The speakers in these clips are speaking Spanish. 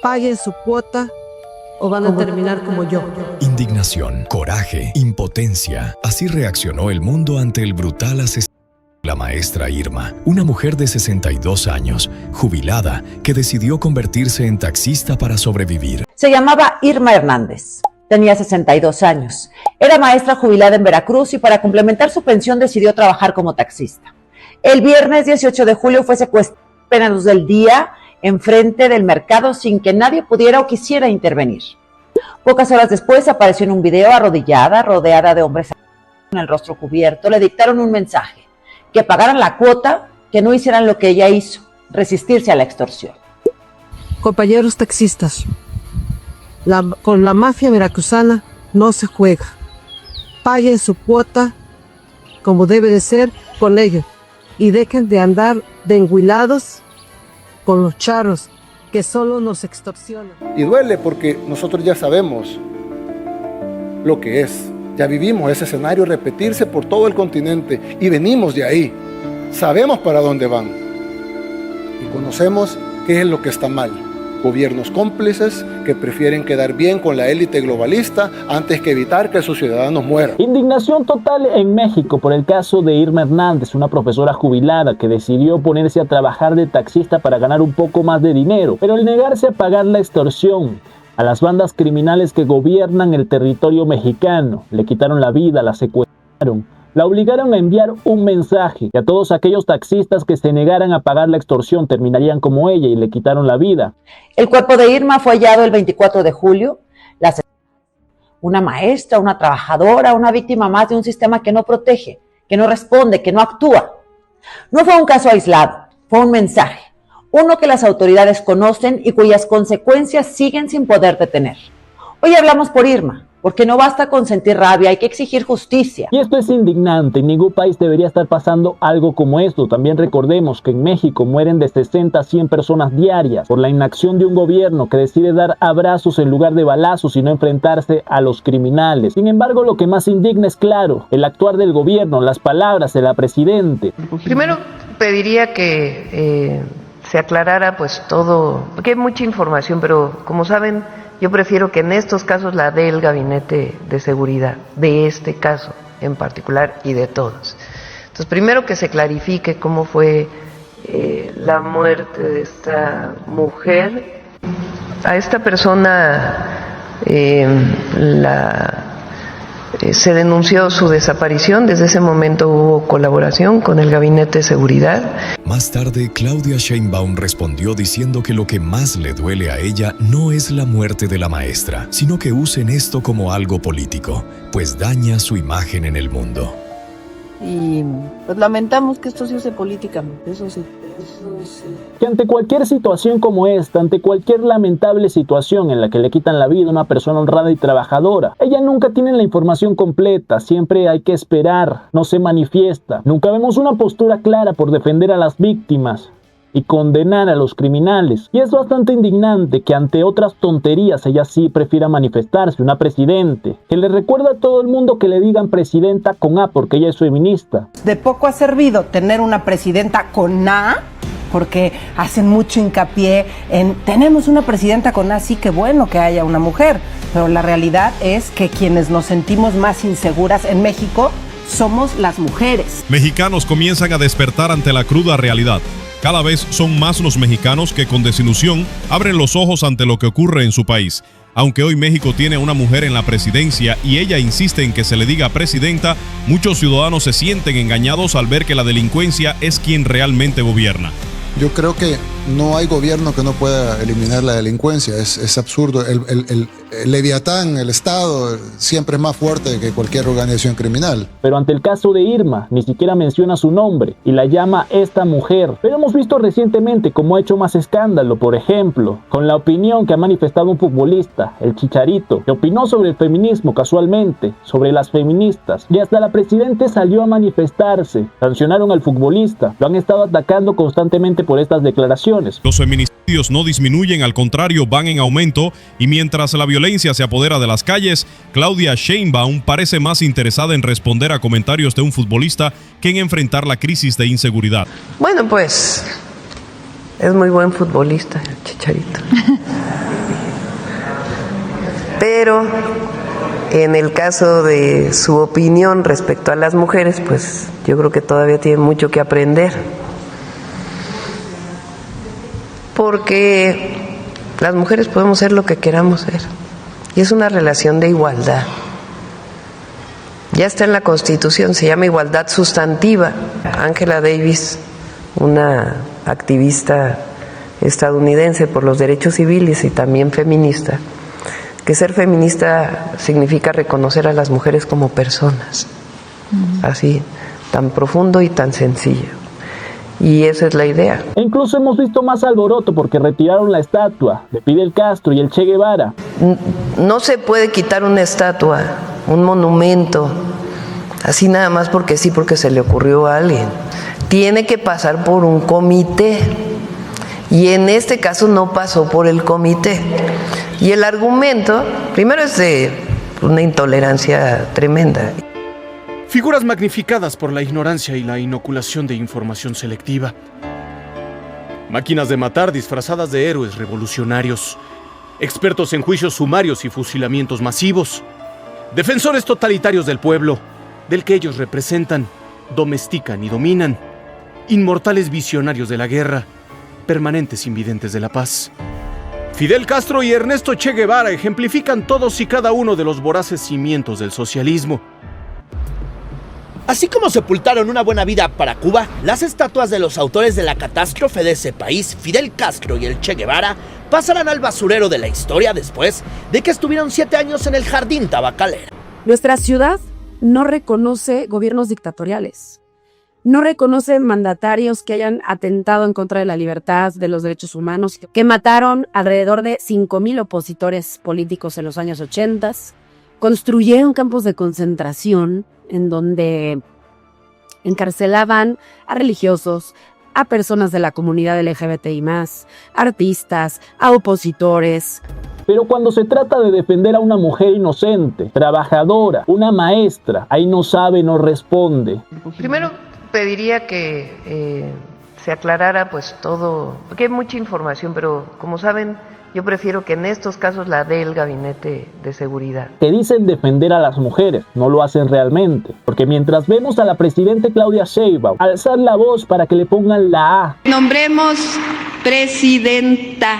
Paguen su cuota o van a terminar como yo. Indignación, coraje, impotencia. Así reaccionó el mundo ante el brutal asesinato de la maestra Irma, una mujer de 62 años, jubilada, que decidió convertirse en taxista para sobrevivir. Se llamaba Irma Hernández. Tenía 62 años. Era maestra jubilada en Veracruz y para complementar su pensión decidió trabajar como taxista. El viernes 18 de julio fue secuestrada a plena luz del día enfrente del mercado sin que nadie pudiera o quisiera intervenir. Pocas horas después apareció en un video arrodillada, rodeada de hombres con el rostro cubierto. Le dictaron un mensaje: que pagaran la cuota, que no hicieran lo que ella hizo, resistirse a la extorsión. Compañeros taxistas, con la mafia veracruzana no se juega. Paguen su cuota como debe de ser con ellos y dejen de andar de enguilados con los charros que solo nos extorsionan. Y duele porque nosotros ya sabemos lo que es. Ya vivimos ese escenario repetirse por todo el continente y venimos de ahí. Sabemos para dónde van y conocemos qué es lo que está mal. Gobiernos cómplices que prefieren quedar bien con la élite globalista antes que evitar que sus ciudadanos mueran. Indignación total en México por el caso de Irma Hernández, una profesora jubilada que decidió ponerse a trabajar de taxista para ganar un poco más de dinero, pero al negarse a pagar la extorsión a las bandas criminales que gobiernan el territorio mexicano, le quitaron la vida, la secuestraron, la obligaron a enviar un mensaje que a todos aquellos taxistas que se negaran a pagar la extorsión terminarían como ella y le quitaron la vida. El cuerpo de Irma fue hallado el 24 de julio. Una maestra, una trabajadora, una víctima más de un sistema que no protege, que no responde, que no actúa. No fue un caso aislado, fue un mensaje. Uno que las autoridades conocen y cuyas consecuencias siguen sin poder detener. Hoy hablamos por Irma, porque no basta con sentir rabia, hay que exigir justicia. Y esto es indignante, en ningún país debería estar pasando algo como esto. También recordemos que en México mueren de 60 a 100 personas diarias por la inacción de un gobierno que decide dar abrazos en lugar de balazos y no enfrentarse a los criminales. Sin embargo, lo que más indigna es claro, el actuar del gobierno, las palabras de la presidente. Primero pediría que se aclarara pues todo, porque hay mucha información, pero como saben, yo prefiero que en estos casos la dé el Gabinete de Seguridad, de este caso en particular y de todos. Entonces, primero que se clarifique cómo fue la muerte de esta mujer. A esta persona se denunció su desaparición. Desde ese momento hubo colaboración con el Gabinete de Seguridad. Más tarde, Claudia Sheinbaum respondió diciendo que lo que más le duele a ella no es la muerte de la maestra, sino que usen esto como algo político, pues daña su imagen en el mundo. Y pues lamentamos que esto se use políticamente, eso sí. Que ante cualquier situación como esta, ante cualquier lamentable situación en la que le quitan la vida a una persona honrada y trabajadora, ella nunca tiene la información completa, siempre hay que esperar, no se manifiesta. Nunca vemos una postura clara por defender a las víctimas y condenar a los criminales. Y es bastante indignante que ante otras tonterías ella sí prefiera manifestarse, una presidente, que le recuerda a todo el mundo que le digan presidenta con A porque ella es feminista. De poco ha servido tener una presidenta con A, porque hacen mucho hincapié en tenemos una presidenta con A, sí, que bueno que haya una mujer, pero la realidad es que quienes nos sentimos más inseguras en México somos las mujeres. Mexicanos comienzan a despertar ante la cruda realidad. Cada vez son más los mexicanos que con desilusión abren los ojos ante lo que ocurre en su país. Aunque hoy México tiene una mujer en la presidencia y ella insiste en que se le diga presidenta, muchos ciudadanos se sienten engañados al ver que la delincuencia es quien realmente gobierna. Yo creo que no hay gobierno que no pueda eliminar la delincuencia, es absurdo. El Leviatán, el Estado, siempre es más fuerte que cualquier organización criminal. Pero ante el caso de Irma, ni siquiera menciona su nombre y la llama esta mujer. Pero hemos visto recientemente cómo ha hecho más escándalo, por ejemplo, con la opinión que ha manifestado un futbolista, el Chicharito, que opinó sobre el feminismo casualmente, sobre las feministas, y hasta la presidenta salió a manifestarse. Sancionaron al futbolista, lo han estado atacando constantemente por estas declaraciones. Los feminicidios no disminuyen, al contrario, van en aumento, y mientras la violencia se apodera de las calles, Claudia Sheinbaum parece más interesada en responder a comentarios de un futbolista que en enfrentar la crisis de inseguridad. Bueno, pues Es muy buen futbolista, el Chicharito. Pero en el caso de su opinión respecto a las mujeres, pues yo creo que todavía tiene mucho que aprender. Porque las mujeres podemos ser lo que queramos ser. Y es una relación de igualdad. Ya está en la Constitución, se llama igualdad sustantiva. Angela Davis, una activista estadounidense por los derechos civiles y también feminista, que ser feminista significa reconocer a las mujeres como personas, así, tan profundo y tan sencillo. Y esa es la idea. E incluso hemos visto más alboroto porque retiraron la estatua de Fidel Castro y el Che Guevara. No se puede quitar una estatua, un monumento, así nada más porque sí, porque se le ocurrió a alguien. Tiene que pasar por un comité. Y en este caso no pasó por el comité. Y el argumento, primero, es de una intolerancia tremenda. Figuras magnificadas por la ignorancia y la inoculación de información selectiva. Máquinas de matar disfrazadas de héroes revolucionarios. Expertos en juicios sumarios y fusilamientos masivos. Defensores totalitarios del pueblo, del que ellos representan, domestican y dominan. Inmortales visionarios de la guerra, permanentes invidentes de la paz. Fidel Castro y Ernesto Che Guevara ejemplifican todos y cada uno de los voraces cimientos del socialismo. Así como sepultaron una buena vida para Cuba, las estatuas de los autores de la catástrofe de ese país, Fidel Castro y el Che Guevara, pasarán al basurero de la historia después de que estuvieron 7 años en el jardín tabacalero. Nuestra ciudad no reconoce gobiernos dictatoriales. No reconoce mandatarios que hayan atentado en contra de la libertad, de los derechos humanos, que mataron alrededor de 5,000 opositores políticos en los años 80, construyeron campos de concentración en donde encarcelaban a religiosos, a personas de la comunidad LGBTI+, artistas, a opositores. Pero cuando se trata de defender a una mujer inocente, trabajadora, una maestra, ahí no sabe, no responde. Primero pediría que se aclarara pues todo, porque hay mucha información, pero como saben, yo prefiero que en estos casos la dé el Gabinete de Seguridad. Que dicen defender a las mujeres, no lo hacen realmente. Porque mientras vemos a la presidenta Claudia Sheinbaum alzar la voz para que le pongan la A. Nombremos presidenta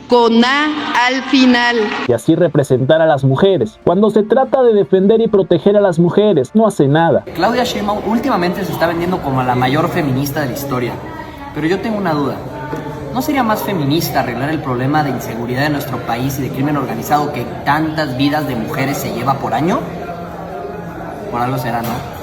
con A al final. Y así representar a las mujeres. Cuando se trata de defender y proteger a las mujeres, no hace nada. Claudia Sheinbaum últimamente se está vendiendo como la mayor feminista de la historia. Pero yo tengo una duda. ¿No sería más feminista arreglar el problema de inseguridad de nuestro país y de crimen organizado que tantas vidas de mujeres se lleva por año? Por algo será, ¿no?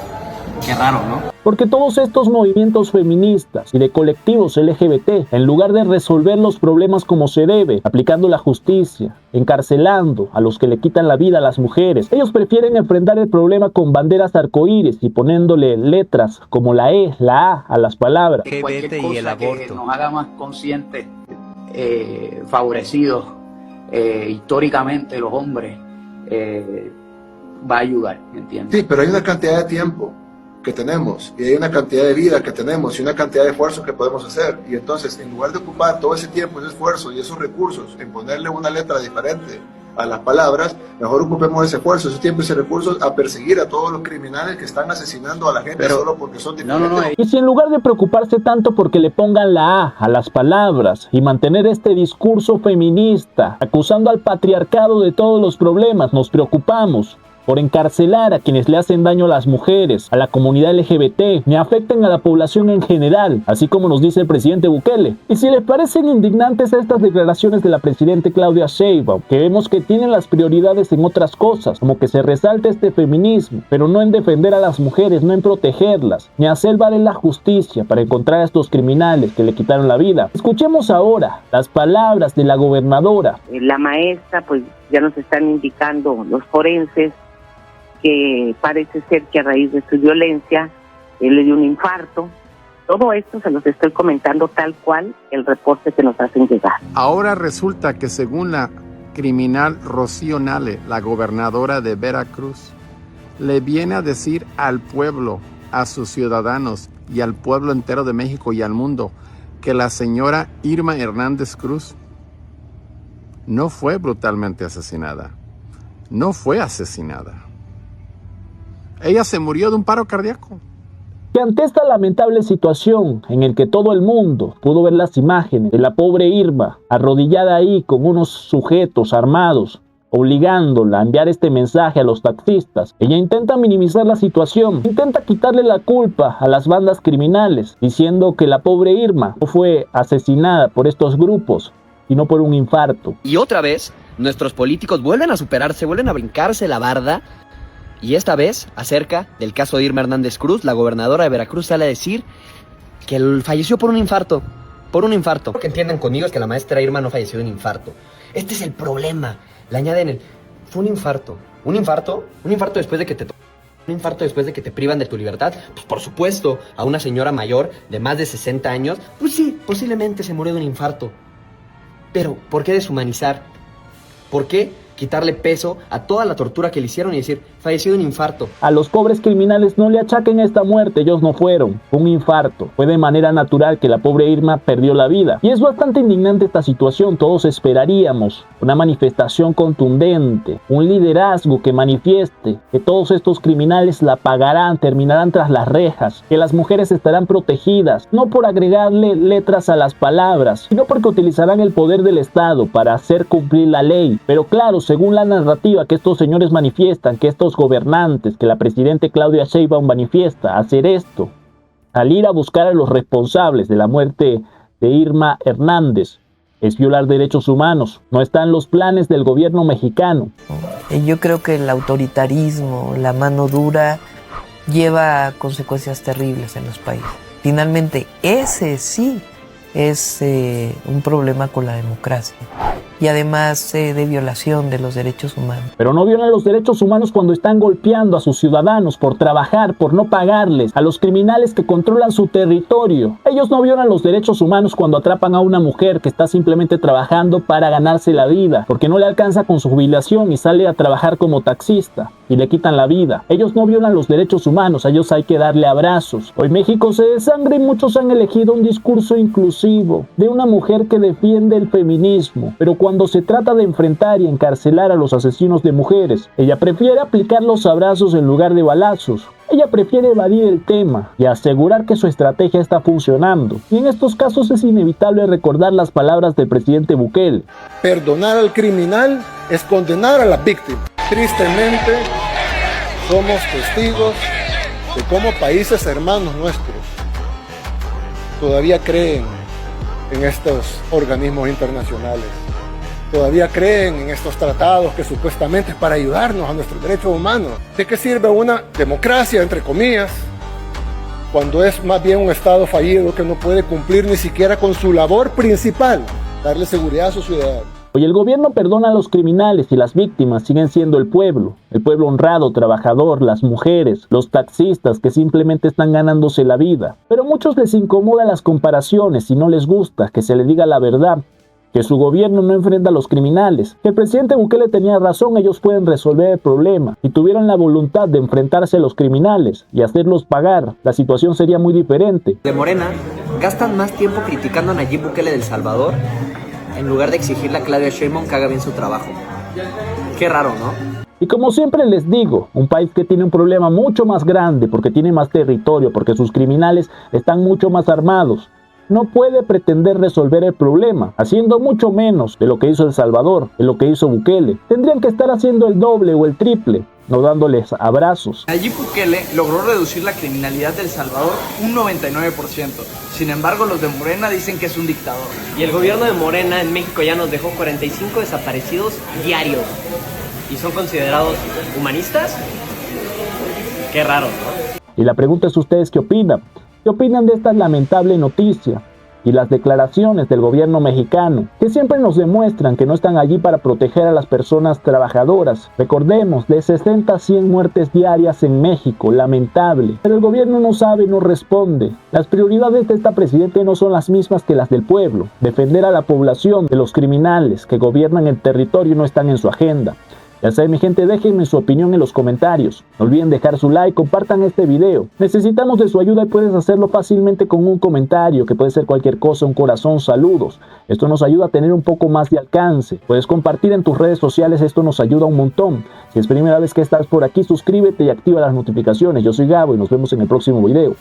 Qué raro, ¿no? Porque todos estos movimientos feministas y de colectivos LGBT, en lugar de resolver los problemas como se debe, aplicando la justicia, encarcelando a los que le quitan la vida a las mujeres, ellos prefieren enfrentar el problema con banderas arcoíris y poniéndole letras como la E, la A las palabras. LGBT y el aborto. Que nos haga más conscientes, favorecidos históricamente los hombres, va a ayudar, ¿entiendes? Sí, pero hay una cantidad de tiempo que tenemos, y hay una cantidad de vida que tenemos, y una cantidad de esfuerzos que podemos hacer, y entonces, en lugar de ocupar todo ese tiempo, ese esfuerzo y esos recursos en ponerle una letra diferente a las palabras, mejor ocupemos ese esfuerzo, ese tiempo y ese recursos a perseguir a todos los criminales que están asesinando a la gente solo porque son diferentes. Y si en lugar de preocuparse tanto porque le pongan la A las palabras y mantener este discurso feminista, acusando al patriarcado de todos los problemas, nos preocupamos por encarcelar a quienes le hacen daño a las mujeres, a la comunidad LGBT, ni afecten a la población en general, así como nos dice el presidente Bukele. Y si les parecen indignantes estas declaraciones de la presidenta Claudia Sheinbaum, que vemos que tienen las prioridades en otras cosas, como que se resalte este feminismo, pero no en defender a las mujeres, no en protegerlas, ni hacer valer la justicia para encontrar a estos criminales que le quitaron la vida. Escuchemos ahora las palabras de la gobernadora. La maestra, pues ya nos están indicando los forenses que parece ser que a raíz de su violencia él le dio un infarto. Todo esto se los estoy comentando tal cual el reporte que nos hacen llegar. Ahora resulta que según la criminal Rocío Nale, la gobernadora de Veracruz, le viene a decir al pueblo, a sus ciudadanos y al pueblo entero de México y al mundo que la señora Irma Hernández Cruz no fue brutalmente asesinada. No fue asesinada. Ella se murió de un paro cardíaco. Que ante esta lamentable situación en el que todo el mundo pudo ver las imágenes de la pobre Irma arrodillada ahí con unos sujetos armados, obligándola a enviar este mensaje a los taxistas, ella intenta minimizar la situación, intenta quitarle la culpa a las bandas criminales, diciendo que la pobre Irma no fue asesinada por estos grupos, sino por un infarto. Y otra vez, nuestros políticos vuelven a superarse, vuelven a brincarse la barda. Y esta vez, acerca del caso de Irma Hernández Cruz, la gobernadora de Veracruz sale a decir que falleció por un infarto. Por un infarto. Lo que entiendan conmigo es que la maestra Irma no falleció de un infarto. Este es el problema. Le añaden fue un infarto. ¿Un infarto? ¿Un infarto después de que un infarto después de que te privan de tu libertad? Pues por supuesto, a una señora mayor de más de 60 años, pues sí, posiblemente se murió de un infarto. Pero, ¿por qué deshumanizar? ¿Por qué quitarle peso a toda la tortura que le hicieron y decir, falleció de un infarto? A los pobres criminales no le achaquen esta muerte, ellos no fueron. Fue un infarto. Fue de manera natural que la pobre Irma perdió la vida. Y es bastante indignante esta situación. Todos esperaríamos una manifestación contundente, un liderazgo que manifieste que todos estos criminales la pagarán, terminarán tras las rejas, que las mujeres estarán protegidas, no por agregarle letras a las palabras, sino porque utilizarán el poder del Estado para hacer cumplir la ley. Pero claro, según la narrativa que estos señores manifiestan, que estos gobernantes, que la presidenta Claudia Sheinbaum manifiesta, hacer esto, salir a buscar a los responsables de la muerte de Irma Hernández, es violar derechos humanos. No está en los planes del gobierno mexicano. Yo creo que el autoritarismo, la mano dura, lleva consecuencias terribles en los países. Finalmente, ese sí es un problema con la democracia y además de violación de los derechos humanos. Pero no violan los derechos humanos cuando están golpeando a sus ciudadanos por trabajar, por no pagarles, a los criminales que controlan su territorio. Ellos no violan los derechos humanos cuando atrapan a una mujer que está simplemente trabajando para ganarse la vida, porque no le alcanza con su jubilación y sale a trabajar como taxista y le quitan la vida. Ellos no violan los derechos humanos, a ellos hay que darle abrazos. Hoy México se desangra y muchos han elegido un discurso inclusivo de una mujer que defiende el feminismo, pero cuando se trata de enfrentar y encarcelar a los asesinos de mujeres, ella prefiere aplicar los abrazos en lugar de balazos. Ella prefiere evadir el tema y asegurar que su estrategia está funcionando. Y en estos casos es inevitable recordar las palabras del presidente Bukele. Perdonar al criminal es condenar a la víctima. Tristemente, somos testigos de cómo países hermanos nuestros todavía creen en estos organismos internacionales. Todavía creen en estos tratados que supuestamente es para ayudarnos a nuestros derechos humanos. ¿De qué sirve una democracia, entre comillas, cuando es más bien un Estado fallido que no puede cumplir ni siquiera con su labor principal, darle seguridad a sus ciudadanos? Hoy el gobierno perdona a los criminales y las víctimas siguen siendo el pueblo honrado, trabajador, las mujeres, los taxistas que simplemente están ganándose la vida. Pero a muchos les incomodan las comparaciones y no les gusta que se les diga la verdad, que su gobierno no enfrenta a los criminales, que el presidente Bukele tenía razón, ellos pueden resolver el problema. Si tuvieran la voluntad de enfrentarse a los criminales y hacerlos pagar, la situación sería muy diferente. De Morena, gastan más tiempo criticando a Nayib Bukele del Salvador en lugar de exigirle a Claudia Sheinbaum que haga bien su trabajo. Qué raro, ¿no? Y como siempre les digo, un país que tiene un problema mucho más grande porque tiene más territorio, porque sus criminales están mucho más armados, no puede pretender resolver el problema haciendo mucho menos de lo que hizo El Salvador, de lo que hizo Bukele. Tendrían que estar haciendo el doble o el triple, no dándoles abrazos. Nayib Bukele logró reducir la criminalidad de El Salvador un 99%. Sin embargo, los de Morena dicen que es un dictador. Y el gobierno de Morena en México ya nos dejó 45 desaparecidos diarios. ¿Y son considerados humanistas? Qué raro, ¿no? Y la pregunta es ustedes qué opinan. ¿Qué opinan de esta lamentable noticia y las declaraciones del gobierno mexicano, que siempre nos demuestran que no están allí para proteger a las personas trabajadoras? Recordemos, de 60 a 100 muertes diarias en México, lamentable. Pero el gobierno no sabe, no responde. Las prioridades de esta presidenta no son las mismas que las del pueblo. Defender a la población de los criminales que gobiernan el territorio no están en su agenda. Ya saben, mi gente, déjenme su opinión en los comentarios. No olviden dejar su like, compartan este video. Necesitamos de su ayuda y puedes hacerlo fácilmente con un comentario, que puede ser cualquier cosa, un corazón, saludos. Esto nos ayuda a tener un poco más de alcance. Puedes compartir en tus redes sociales, esto nos ayuda un montón. Si es primera vez que estás por aquí, suscríbete y activa las notificaciones. Yo soy Gabo y nos vemos en el próximo video.